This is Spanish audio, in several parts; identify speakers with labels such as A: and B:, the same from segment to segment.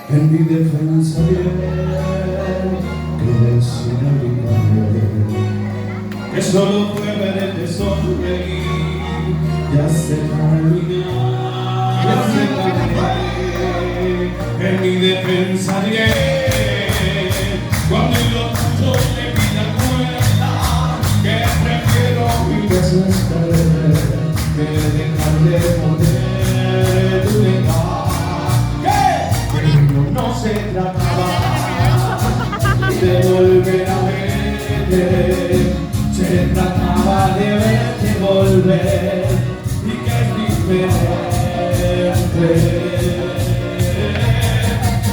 A: En mi defensa diré que eres inolvidable, que solo fue verte sonreír, ya se terminar, ya se terminar. En mi defensa diré, cuando lo tuyo me pida cuenta, que prefiero mil veces perder que dejar de poder tu dejar. Pero no se trataba de volver a verte, se trataba de verte volver y que es diferente.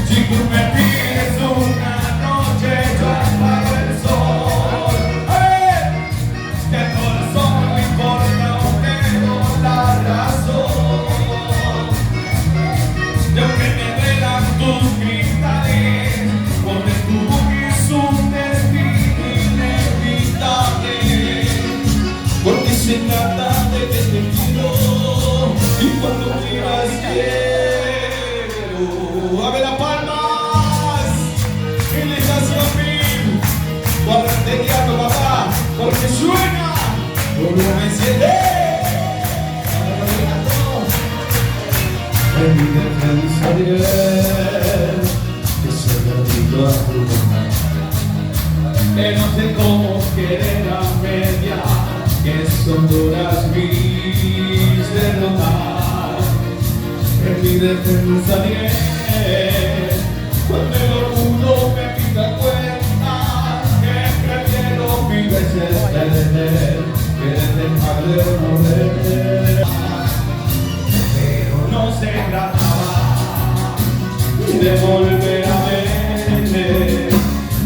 A: Si tú me pides una noche, yo apago el sol. Que el corazón no importa, no tengo la razón. Y aunque me duelan tus cristales, porque tu boca es un destino inevitable. Porque se trata de que te quiero y cuando quieras quiero. A ver las palmas y les hace a mí. Guardate guiando, papá, porque suena como me enciende. En mi defensa diré que se me olvidó a tu mamá, que no sé cómo querer a media, que son duras mis derrotas. En mi defensa diré, cuando el orgullo me pida cuenta, que prefiero mil veces perder que dejar de morder. Pero no se trataba de volver a verte,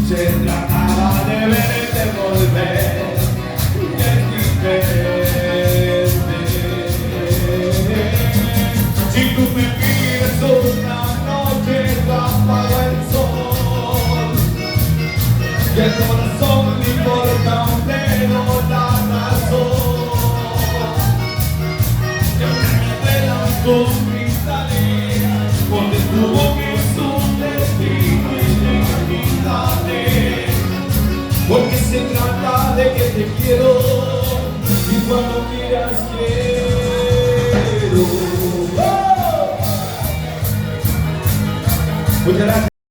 A: se trataba de verte volver, que es diferente. Si tú me pides una noche, yo apago el sol, y el corazón no importa un dedo la razón. Tus cristales, porque tu boca es un destino inevitable, porque se trata de que te quiero y cuando quieras quiero. Muchas gracias.